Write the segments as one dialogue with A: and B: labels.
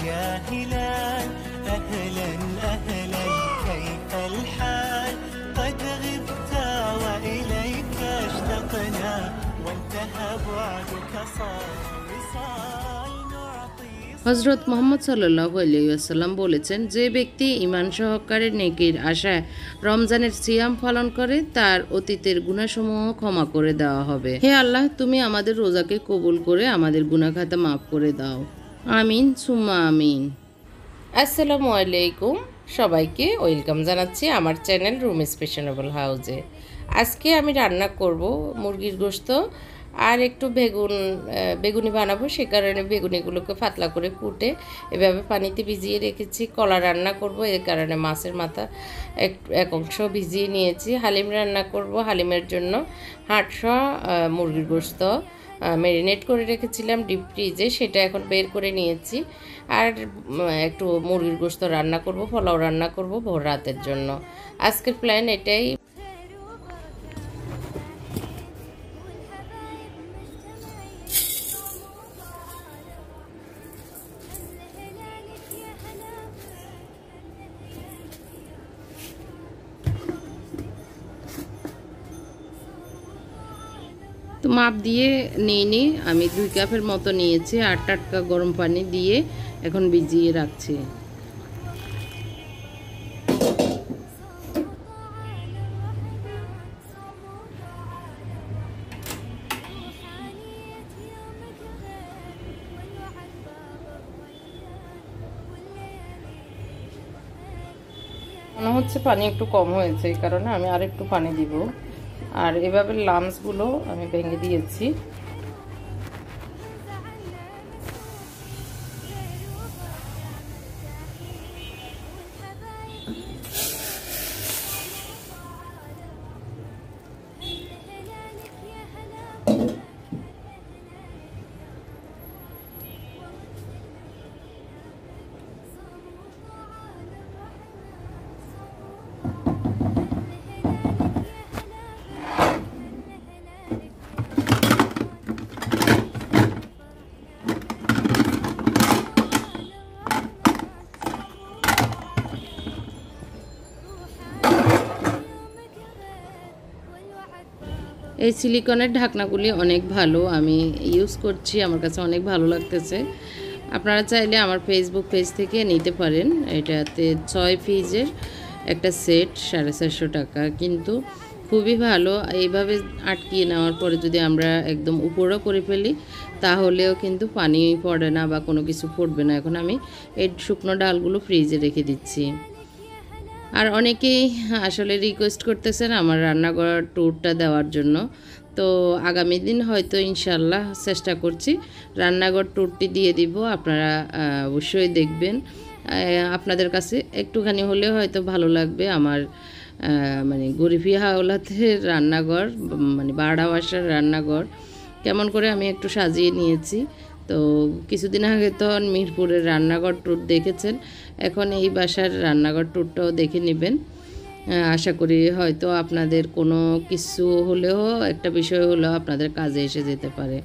A: يا هلال أهلا أهلا كيف الحال قد غبت وإليك اشتقنا وانتهى بعدك صار وصال نعطي
B: হযরত মুহাম্মদ সাল্লাল্লাহু আলাইহি ওয়াসাল্লাম বলেছেন, যে ব্যক্তি ঈমান সহকারে নেকির আশায় রমজানের সিয়াম পালন করে তার অতীতের গুনাহসমূহ ক্ষমা করে দেওয়া হবে। হে আল্লাহ, তুমি আমাদের রোজাকে কবুল করে আমাদের গুনাহ খাতা মাফ করে দাও। আমিন সুম্মা আমিন। আসসালামু আলাইকুম, সবাইকে ওয়েলকাম জানাচ্ছি আমার চ্যানেল রুমিস ফ্যাশনেবল হাউসে। আজকে আমি রান্না করব মুরগির গোশত আর একটু বেগুনি বানাবো। সে কারণে বেগুনিগুলোকে পাতলা করে কুটে এভাবে পানিতে ভিজিয়ে রেখেছি। কলা রান্না করব, এর কারণে মাছের মাথা এক অংশ ভিজিয়ে নিয়েছি। হালিম রান্না করব, হালিমের জন্য হাটশা মুরগির গোশত ম্যারিনেট করে রেখেছিলাম ডিপ ফ্রিজে, সেটা এখন বের করে নিয়েছি। আর একটু মুরগির গোশত রান্না করব, পোলাও রান্না করব ভোর রাতের জন্য। আজকের প্ল্যান এটাই। তো মাপ দিয়ে নিয়ে আমি 2 কাপের মতো নিয়েছি আর টাটকা গরম পানি দিয়ে এখন ভিজিয়ে রাখছি। মনে হচ্ছে পানি একটু কম হয়েছে, এই কারণে আমি আর একটু পানি দিব। আর এভাবে লামসগুলো আমি ভেঙে দিয়েছি। এই সিলিকনের ঢাকনাগুলি অনেক ভালো, আমি ইউজ করছি, আমার কাছে অনেক ভালো লাগতেছে। আপনারা চাইলে আমার ফেসবুক পেজ থেকে নিতে পারেন। এটাতে 6 পিসের একটা সেট 450 টাকা, কিন্তু খুবই ভালো। এইভাবে আটকিয়ে নেওয়ার পরে যদি আমরা একদম উপরও করে ফেলি তাহলেও কিন্তু পানি পড়ে না বা কোনো কিছু পড়বে না। এখন আমি এই শুকনো ডালগুলো ফ্রিজে রেখে দিচ্ছি। আর অনেকেই আসলে রিকোয়েস্ট করতেছেন আমার রান্নাঘর ট্যুরটা দেওয়ার জন্য। তো আগামী দিন হয়তো ইনশাল্লাহ চেষ্টা করছি রান্নাঘর ট্যুরটি দিয়ে দিব। আপনারা অবশ্যই দেখবেন, আপনাদের কাছে একটুখানি হলেও হয়তো ভালো লাগবে। আমার মানে গরিবি হাওলাতের রান্নাঘর, মানে বাড়া বাসার রান্নাঘর কেমন করে আমি একটু সাজিয়ে নিয়েছি। তো কিছুদিন আগে তো মিরপুরের রান্নাঘর ট্যুর দেখেছেন, এখন এই বাসার রান্নাঘর ট্যুরটাও দেখে নেবেন। আশা করি হয়তো আপনাদের কোনো কিছু হলেও একটা বিষয় হলেও আপনাদের কাজে এসে যেতে পারে।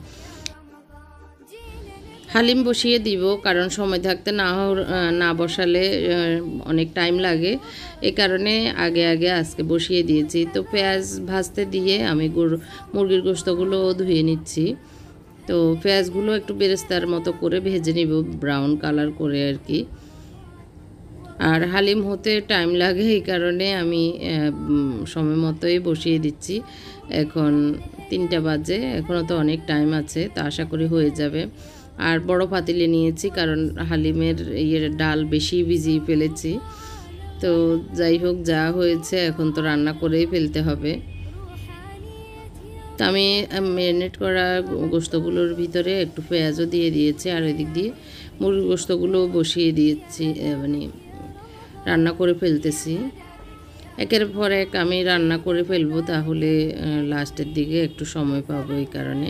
B: হালিম বসিয়ে দিব, কারণ সময় থাকতে না বসালে অনেক টাইম লাগে, এই কারণে আগে আজকে বসিয়ে দিয়েছি। তো পেঁয়াজ ভাজতে দিয়ে আমি মুরগির গোশতগুলো ধুয়ে নিচ্ছি। তো পেঁয়াজগুলো একটু বেরেস্তার মতো করে ভেজে নিব, ব্রাউন কালার করে আর কি। আর হালিম হতে টাইম লাগে, এই কারণে আমি সময় মতোই বসিয়ে দিচ্ছি। এখন 3টা বাজে, এখনও তো অনেক টাইম আছে, তো আশা করি হয়ে যাবে। আর বড় পাতিলে নিয়েছি, কারণ হালিমের ডাল বেশি ভিজিয়ে ফেলেছি। তো যাই হোক, যা হয়েছে এখন তো রান্না করেই ফেলতে হবে। তো আমি ম্যারিনেট করা গোশতগুলোর ভিতরে একটু পেঁয়াজও দিয়ে দিয়েছি, আর ওই দিক দিয়ে মুরগির গোশতগুলো বসিয়ে দিয়েছি, মানে রান্না করে ফেলতেছি। একের পর এক আমি রান্না করে ফেলবো, তাহলে লাস্টের দিকে একটু সময় পাবো, এই কারণে।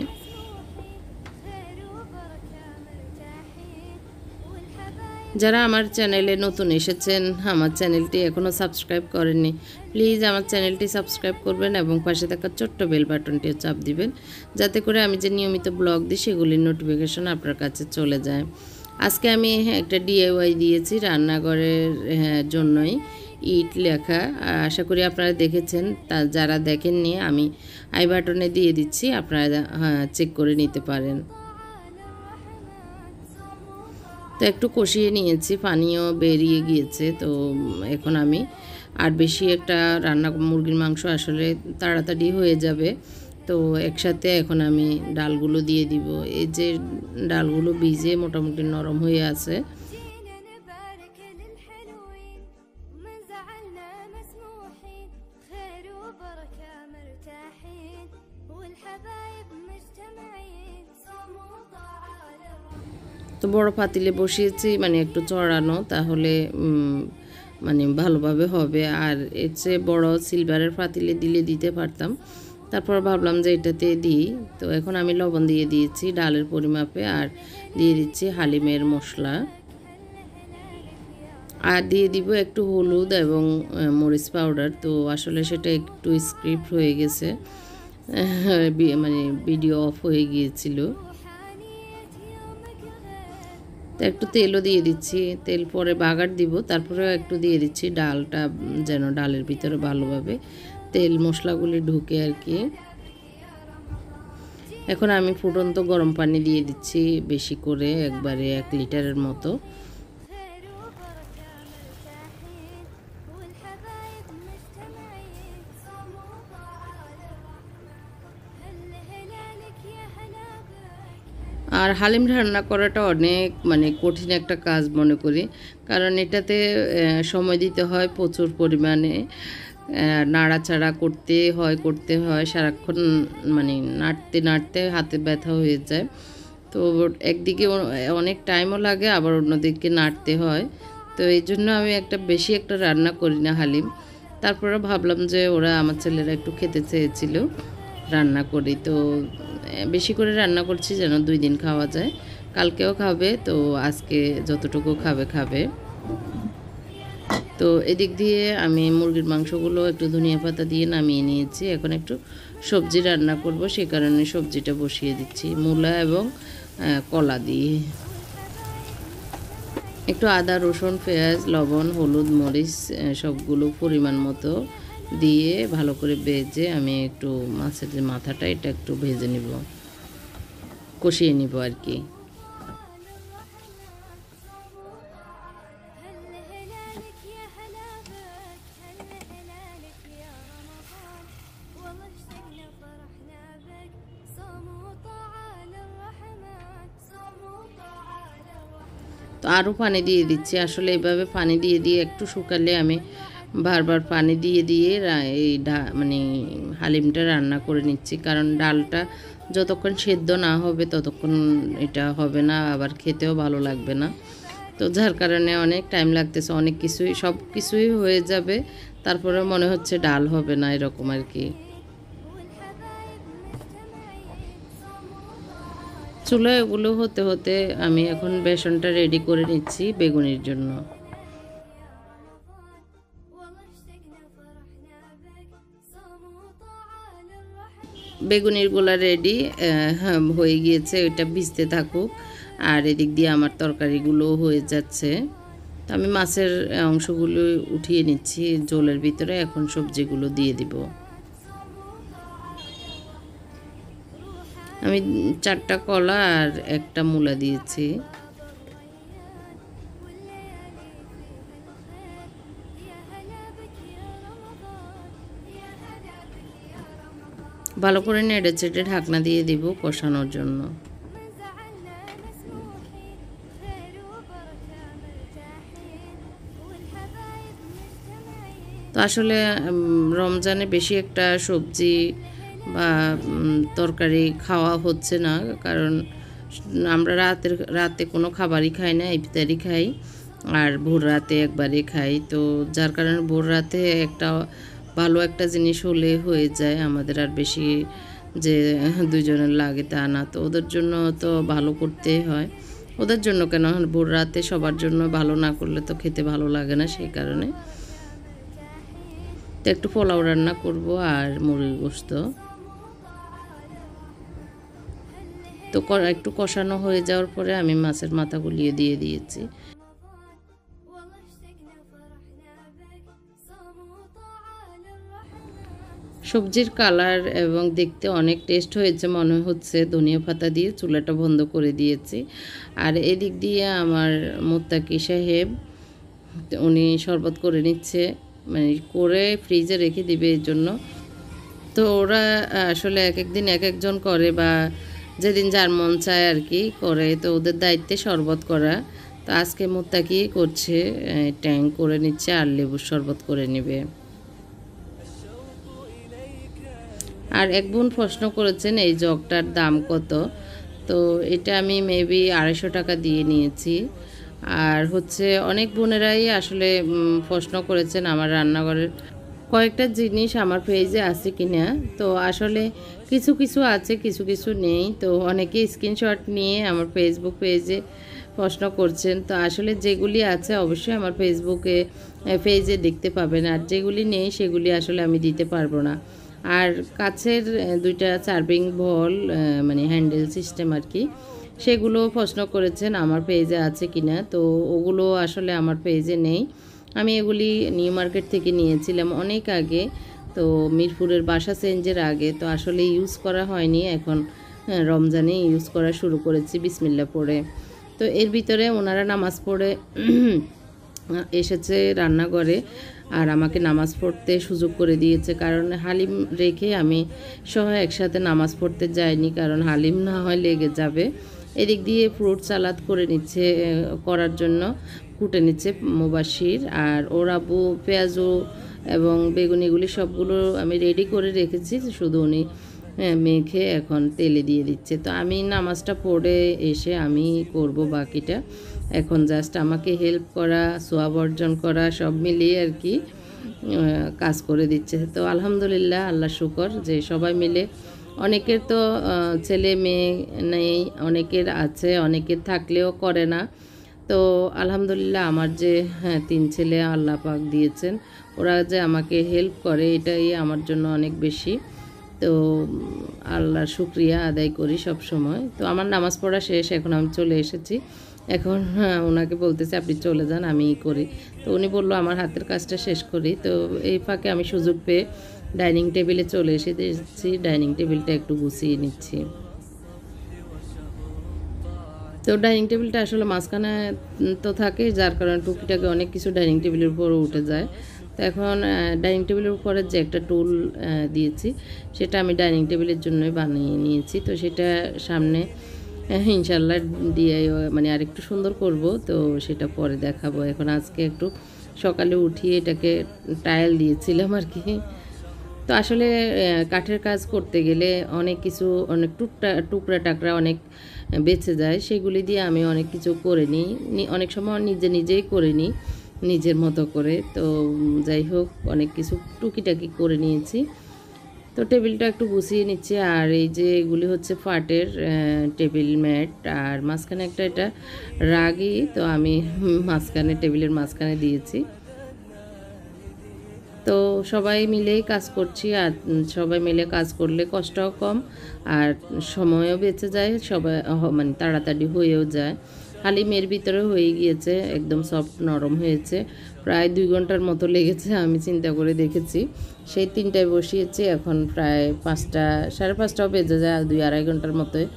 B: যারা আমার চ্যানেলে নতুন এসেছেন, আমার চ্যানেলটি এখনও সাবস্ক্রাইব করেননি, প্লিজ আমার চ্যানেলটি সাবস্ক্রাইব করবেন এবং পাশে থাকা ছোট্ট বেল বাটনটিও চাপ দিবেন, যাতে করে আমি যে নিয়মিত ব্লগ দিই সেগুলির নোটিফিকেশন আপনার কাছে চলে যায়। আজকে আমি একটা ডিআইওয়াই দিয়েছি রান্নাঘরের জন্যই, ইট লেখা। আশা করি আপনারা দেখেছেন, তা যারা দেখেননি আমি আই বাটনে দিয়ে দিচ্ছি, আপনারা চেক করে নিতে পারেন। তো একটু কষিয়ে নিয়েছি, পানিও বেরিয়ে গিয়েছে। তো এখন আমি আর বেশি একটা রান্না, মুরগির মাংস আসলে তাড়াতাড়ি হয়ে যাবে। তো একসাথে এখন আমি ডালগুলো দিয়ে দিব। এই যে ডালগুলো ভিজে মোটামুটি নরম হয়ে আছে। তো বড় পাতিলে বসিয়েছি, মানে একটু চড়ানো, তাহলে মানে ভালোভাবে হবে। আর এর চেয়ে বড় সিলভারের পাতিলে দিতে পারতাম, তারপর ভাবলাম যে এটাতে দিই। তো এখন আমি লবণ দিয়ে দিয়েছি ডালের পরিমাপে, আর দিয়ে দিচ্ছি হালিমের মশলা, আর দিয়ে দিব একটু হলুদ এবং মরিচ পাউডার। তো আসলে সেটা একটু স্ক্রিপ্ট হয়ে গেছে, মানে ভিডিও অফ হয়ে গিয়েছিল। তো একটু তেলও দিয়ে দিচ্ছি, তেল পরে বাগার দিব, তারপরে একটু দিয়ে দিচ্ছি ডালটা, যেন ডালের ভিতরে ভালোভাবে তেল মশলাগুলি ঢুকে আর কি। এখন আমি ফুটন্ত গরম পানি দিয়ে দিচ্ছি বেশি করে, একবারে 1 লিটারের মতো। আর হালিম রান্না করাটা অনেক মানে কঠিন একটা কাজ মনে করি, কারণ এটাতে সময় দিতে হয় প্রচুর পরিমাণে, নাড়াচাড়া করতে হয় সারাক্ষণ, মানে নাড়তে হাতে ব্যথা হয়ে যায়। তো একদিকে অনেক টাইমও লাগে, আবার অন্যদিকে নাড়তে হয়। তো এই জন্য আমি বেশি একটা রান্না করি না হালিম। তারপরে ভাবলাম যে ওরা, আমার ছেলেরা একটু খেতে চেয়েছিল, রান্না করি। তো বেশি করে রান্না করছি যেন 2 দিন খাওয়া যায়, কালকেও খাবে, তো আজকে যতটুকু খাবে। তো এদিক দিয়ে আমি মুরগির মাংসগুলো একটু ধনিয়া পাতা দিয়ে নামিয়ে নিয়েছি। এখন একটু সবজি রান্না করব, সেই কারণে সবজিটা বসিয়ে দিচ্ছি মূলা এবং কলা দিয়ে। একটু আদা, রসুন, পেঁয়াজ, লবণ, হলুদ, মরিচ সবগুলো পরিমাণ মতো দিয়ে ভালো করে ভেজে আমি একটু মাছের যে মাথাটা, এটা একটু ভেজে নিব, কষিয়ে নিব আর কি। তো আরও পানি দিয়ে দিচ্ছি, আসলে এইভাবে পানি দিয়ে একটু শুকালে আমি বারবার পানি দিয়ে এই মানে হালিমটা রান্না করে নিচ্ছি, কারণ ডালটা যতক্ষণ সেদ্ধ না হবে ততক্ষণ এটা হবে না, আবার খেতেও ভালো লাগবে না। তো যার কারণে অনেক টাইম লাগতেছে, সব কিছুই হয়ে যাবে, তারপরে মনে হচ্ছে ডাল হবে না, এরকম আর কি। চুলায় এগুলো হতে হতে আমি এখন বেসনটা রেডি করে নিচ্ছি বেগুনির জন্য। বেগুনির গোলা রেডি হয়ে গিয়েছে, ওইটা ভিজতে থাকুক, আর এদিক দিয়ে আমার তরকারিগুলো হয়ে যাচ্ছে। তো আমি মাছের অংশগুলো উঠিয়ে নিচ্ছি জলের ভিতরে, এখন সবজিগুলো দিয়ে দিব। আমি 4টা কলা আর 1টা মূলা দিয়েছি। ভালো করে নেড়ে চেড়ে ঢাকনা দিয়ে দিব কষানোর জন্য। তো আসলে রমজানে বেশি একটা সবজি বা তরকারি খাওয়া হচ্ছে না, কারণ আমরা রাতে কোনো খাবারই খাই না, ইফতারি খাই, আর ভোর রাতে একবারই খাই। তো যার কারণে ভোর রাতে ভালো একটা জিনিস হলে হয়ে যায় আমাদের, আর বেশি যে 2 জনের লাগে তা না। তো ওদের জন্য তো ভালো করতেই হয়, ওদের জন্য কেন, ভোর রাতে সবার জন্য ভালো না করলে তো খেতে ভালো লাগে না, সেই কারণে। তো একটু পোলাও রান্না করব আর মুরগির গোশত। তো একটু কষানো হয়ে যাওয়ার পরে আমি মাছের মাথাগুলিয়ে দিয়ে দিয়েছি। সবজির কালার এবং দেখতে অনেক টেস্ট হয়েছে মনে হচ্ছে। ধনিয়া পাতা দিয়ে চুলাটা বন্ধ করে দিয়েছি। আর এদিক দিয়ে আমার মুত্তাকি সাহেব উনি শরবত করে নিচ্ছে, মানে করে ফ্রিজে রেখে দিবে এর জন্য। তো ওরা আসলে এক একদিন এক একজন করে, বা যেদিন যার মন চায় আর কি করে, তো ওদের দায়িত্বে শরবত করা। তো আজকে মুত্তাকি করছে, ট্যাং করে নিচ্ছে আর লেবুর শরবত করে নেবে। আর এক বোন প্রশ্ন করেছেন এই জগটার দাম কত, তো এটা আমি মেবি 250 টাকা দিয়ে নিয়েছি। আর হচ্ছে অনেক বোনেরাই আসলে প্রশ্ন করেছেন আমার রান্নাঘরের কয়েকটা জিনিস আমার পেজে আছে কিনা। তো আসলে কিছু কিছু আছে, কিছু কিছু নেই। তো অনেকে স্ক্রিনশট নিয়ে আমার ফেসবুক পেজে প্রশ্ন করছেন। তো আসলে যেগুলি আছে অবশ্যই আমার পেজে দেখতে পাবেন, আর যেগুলি নেই সেগুলি আসলে আমি দিতে পারবো না। আর কাছের 2টা সার্ভিং বল, মানে হ্যান্ডেল সিস্টেম আর কি, সেগুলো প্রশ্ন করেছেন আমার পেজে আছে কিনা। তো ওগুলো আসলে আমার পেজে নেই। আমি এগুলি নিউ মার্কেট থেকে নিয়েছিলাম অনেক আগে, তো মিরপুরের বাসা চেঞ্জের আগে। তো আসলে ইউজ করা হয়নি, এখন রমজানে ইউজ করা শুরু করেছি বিসমিল্লাহ পড়ে। তো এর ভিতরে ওনারা নামাজ পড়ে এসেছে রান্নাঘরে, আর আমাকে নামাজ পড়তে সুযোগ করে দিয়েছে। কারণ হালিম রেখে আমি সহ একসাথে নামাজ পড়তে যাইনি, কারণ হালিম না হয় লেগে যাবে। এদিক দিয়ে ফ্রুট সালাদ করে নিচ্ছে, করার জন্য কুটে নিচ্ছে মুবাশির। আর ওর আব্বু পেঁয়াজু এবং বেগুনিগুলি সবগুলো আমি রেডি করে রেখেছি, শুধু উনি মেখে এখন তেলে দিয়ে দিচ্ছে। তো আমি নামাজটা পড়ে এসে আমি করব বাকিটা। এখন জাস্ট আমাকে হেল্প করা, সোয়াব অর্জন করা সব মিলিয়ে আর কি কাজ করে দিচ্ছে। তো আলহামদুলিল্লাহ, আল্লাহ শুকর যে সবাই মিলে, অনেকের তো ছেলে মেয়ে নেই, অনেকের আছে, অনেকের থাকলেও করে না। তো আলহামদুলিল্লাহ আমার যে 3 ছেলে আল্লাহ পাক দিয়েছেন, ওরা যে আমাকে হেল্প করে এটাই আমার জন্য অনেক বেশি। তো আল্লাহর শুকরিয়া আদায় করি সব সময়। তো আমার নামাজ পড়া শেষ, এখন আমি চলে এসেছি। এখন ওনাকে বলতেছে আপনি চলে যান, আমি করি। তো উনি বললো আমার হাতের কাজটা শেষ করি। তো এই ফাঁকে আমি সুযোগ পেয়ে ডাইনিং টেবিলে চলে এসেছি, ডাইনিং টেবিলটা একটু গুছিয়ে নিচ্ছি। তো ডাইনিং টেবিলটা আসলে মাঝখানে তো থাকে, যার কারণে টুকিটাকে অনেক কিছু ডাইনিং টেবিলের উপরও উঠে যায়। তো এখন ডাইনিং টেবিলের উপরে যে একটা টুল দিয়েছি, সেটা আমি ডাইনিং টেবিলের জন্যই বানিয়ে নিয়েছি। তো সেটা সামনে ইনশাল্লাহ দিয়ে মানে আরেকটু সুন্দর করব, তো সেটা পরে দেখাবো। এখন আজকে একটু সকালে উঠিয়ে এটাকে টাইল দিয়েছিলাম আর কি। তো আসলে কাঠের কাজ করতে গেলে অনেক কিছু, অনেক টুকরা টাকরা অনেক বেঁচে যায়, সেগুলি দিয়ে আমি অনেক কিছু করে নিই, অনেক সময় নিজেই করে নিই নিজের মতো করে। তো যাই হোক, অনেক কিছু টুকিটাকি করে নিয়েছি। তো টেবিলটা একটু গুছিয়ে নিচ্ছি। আর এই যে এগুলি হচ্ছে পাটের টেবিল ম্যাট, আর মাঝখানে একটা এটা রাগি, তো আমি মাঝখানে টেবিলের মাঝখানে দিয়েছি। তো সবাই মিলেই কাজ করছি, আর সবাই মিলে কাজ করলে কষ্টও কম আর সময়ও বেঁচে যায়, সবাই মানে তাড়াতাড়ি হয়েও যায়। হালিমের ভিতরে হয়ে গিয়েছে, একদম সফট নরম হয়েছে। প্রায় 2 ঘন্টার মতো লেগেছে, আমি চিন্তা করে দেখেছি। সেই 3টায় বসিয়েছি, এখন প্রায় 5টা, 5:30টাও বেজে যায়। 2-2.5 ঘন্টার মতোই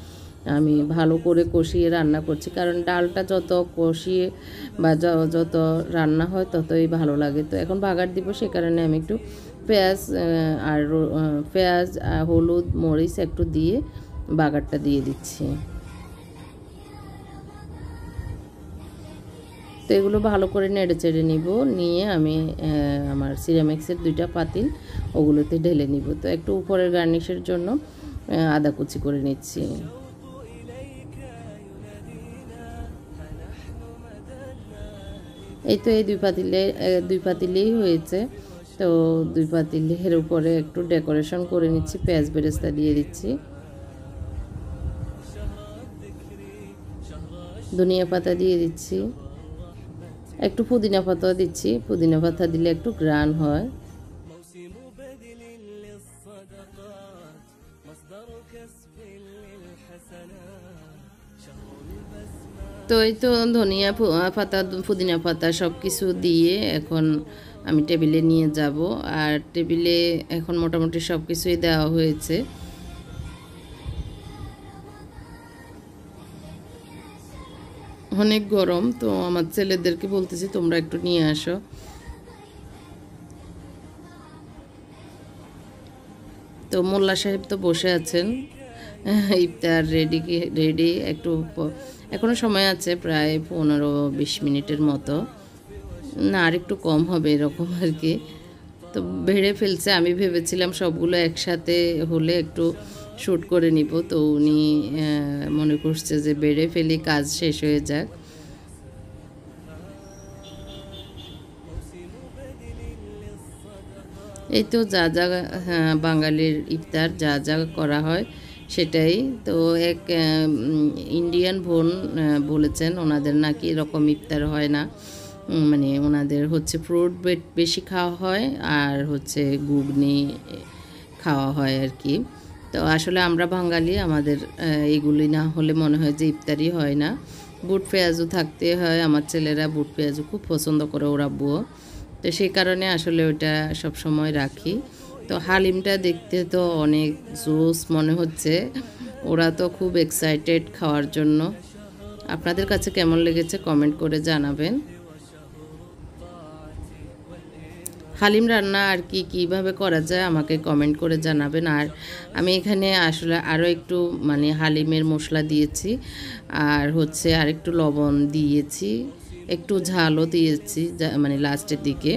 B: আমি ভালো করে কষিয়ে রান্না করছি, কারণ ডালটা যত কষিয়ে বা যত রান্না হয় ততই ভালো লাগে। তো এখন বাগার দিব, সে কারণে আমি একটু পেঁয়াজ হলুদ মরিচ একটু দিয়ে বাগারটা দিয়ে দিচ্ছি। তো এগুলো ভালো করে নেড়ে চেড়ে নিব, নিয়ে আমি আমার সিরামিক্সের 2টা পাতিল ওগুলোতে ঢেলে নিব। তো একটু উপরের গার্নিশের জন্য আদা কুচি করে নিচ্ছি। এই তো এই 2 পাতিলেই হয়েছে। তো 2 পাতিলের উপরে একটু ডেকোরেশন করে নিচ্ছি, পেঁয়াজ বেরেস্তা দিয়ে দিচ্ছি, ধনিয়া পাতা দিয়ে দিচ্ছি, একটু পুদিনা পাতাও দিচ্ছি। পুদিনা পাতা দিলে একটু গ্রান হয়। তো এই তো ধনিয়া পাতা, পুদিনা পাতা সব কিছু দিয়ে এখন আমি টেবিলে নিয়ে যাব। আর টেবিলে এখন মোটামুটি সব কিছুই দেওয়া হয়েছে। অনেক গরম, তো আমার ছেলেদেরকে বলতেছি তোমরা একটু নিয়ে আসো। তো মোল্লা সাহেব তো বসে আছেন, ইফতার রেডি একটু এখনও সময় আছে, প্রায় 15-20 মিনিটের মতো, না আর একটু কম হবে এরকম আর কি। তো বেড়ে ফেলছে, আমি ভেবেছিলাম সবগুলো একসাথে হলে একটু শ্যুট করে নিব, তো উনি মনে করছে যে বেড়ে ফেলি, কাজ শেষ হয়ে যাক। এই তো যা যা বাঙালির ইফতার যা যা করা হয় সেটাই। তো এক ইন্ডিয়ান বোন বলেছেন ওনাদের নাকি এরকম ইফতার হয় না, মানে ওনাদের হচ্ছে ফ্রুট বেশি খাওয়া হয় আর হচ্ছে ঘুগনি খাওয়া হয় আর কি। তো আসলে আমরা বাঙালি, আমাদের এগুলি না হলে মনে হয় যে ইফতারই হয় না। বুট পেঁয়াজু থাকতে হয়, আমার ছেলেরা বুট পেঁয়াজু খুব পছন্দ করে, ওরা বুয়ো, তো সেই কারণে আসলে ওটা সব সময় রাখি। তো হালিমটা দেখতে তো অনেক জোস মনে হচ্ছে, ওরা তো খুব এক্সাইটেড খাওয়ার জন্য। আপনাদের কাছে কেমন লেগেছে কমেন্ট করে জানাবেন। হালিম রান্না আর কি কীভাবে করা যায় আমাকে কমেন্ট করে জানাবেন। আর আমি এখানে আসলে আরও একটু মানে হালিমের মশলা দিয়েছি, আর হচ্ছে আর একটু লবণ দিয়েছি, একটু ঝালও দিয়েছি মানে লাস্টের দিকে।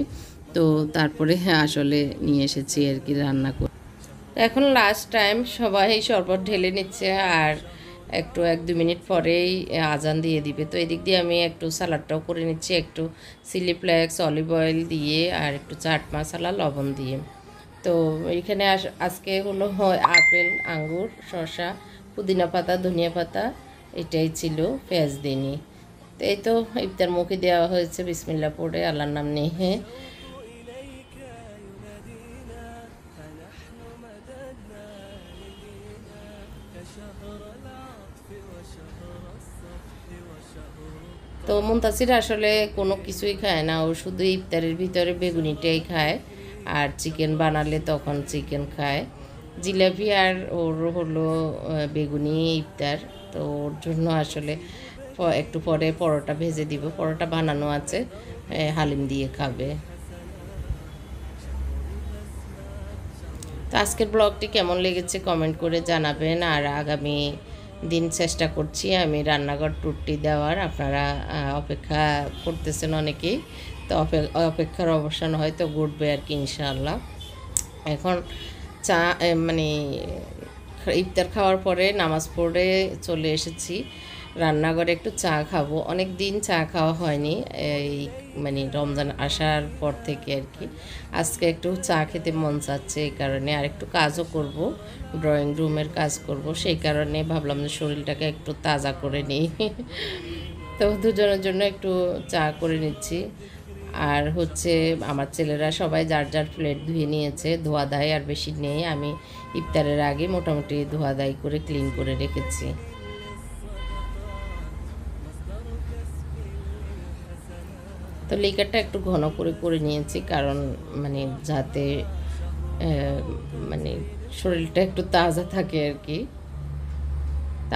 B: তো তারপরে আসলে নিয়ে এসেছি আর কি রান্না করে। এখন লাস্ট টাইম সবাই শরবত ঢেলে নিচ্ছে, আর একটু 1-2 মিনিট পরেই আজান দিয়ে দিবে। তো এদিক দিয়ে আমি একটু সালাডটাও করে নিচ্ছি, একটু চিলি ফ্লেক্স, অলিভ অয়েল দিয়ে আর একটু চাট মশলা, লবণ দিয়ে। তো এখানে আজকে হলো আপেল, আঙ্গুর, শসা, পুদিনা পাতা, ধনিয়া পাতা, এটাই ছিল, পেঁয়াজ দিইনি। তো এই তো ইফতার মুখে দেওয়া হয়েছে বিসমিল্লাহ পড়ে, আল্লাহর নাম নিয়ে। তো মুনতাসির আসলে কোনো কিছুই খায় না, ও শুধু ইফতারের ভিতরে বেগুনিটাই খায়, আর চিকেন বানালে তখন চিকেন খায়। জিলাপি আর ওর হলো বেগুনি ইফতার, তো ওর জন্য আসলে একটু পরে পরোটা ভেজে দিব, পরোটা বানানো আছে, হালিম দিয়ে খাবে। তো আজকের ব্লগটি কেমন লেগেছে কমেন্ট করে জানাবেন। আর আগামী দিন চেষ্টা করছি আমি রান্নাঘর টুরটি দেওয়ার, আপনারা অপেক্ষা করতেছেন অনেকেই, তো অপেক্ষার অবসান হয়তো ঘটবে আর কি ইনশাআল্লাহ। এখন চা মানে ইফতার খাওয়ার পরে নামাজ পড়ে চলে এসেছি রান্নাঘরে, একটু চা খাবো। অনেক দিন চা খাওয়া হয়নি এই মানে রমজান আসার পর থেকে আর কি। আজকে একটু চা খেতে মন চাচ্ছে, এই কারণে আর একটু কাজও করব, ড্রয়িং রুমের কাজ করব, সেই কারণে ভাবলাম যে শরীরটাকে একটু তাজা করে নিই। তো দুজনের জন্য একটু চা করে নিচ্ছি। আর হচ্ছে আমার ছেলেরা সবাই যার যার প্লেট ধুয়ে নিয়েছে, ধোয়া দায় আর বেশি নেই, আমি ইফতারের আগে মোটামুটি ধোয়া দায় করে ক্লিন করে রেখেছি। তো লিকারটা একটু ঘন করে নিয়েছি, কারণ মানে যাতে মানে শরীরটা একটু তাজা থাকে আর কি।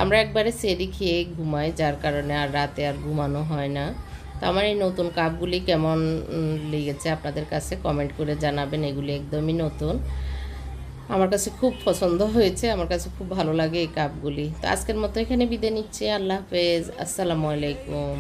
B: আমরা একবারে সেরি খেয়ে ঘুমাই, যার কারণে আর রাতে আর ঘুমানো হয় না। তো আমার এই নতুন কাপগুলি কেমন লেগেছে আপনাদের কাছে কমেন্ট করে জানাবেন। এগুলি একদমই নতুন, আমার কাছে খুব পছন্দ হয়েছে, আমার কাছে খুব ভালো লাগে এই কাপগুলি। তো আজকের মতো এখানে বিদায় নিচ্ছি, আল্লাহ হাফেজ, আসসালামু আলাইকুম।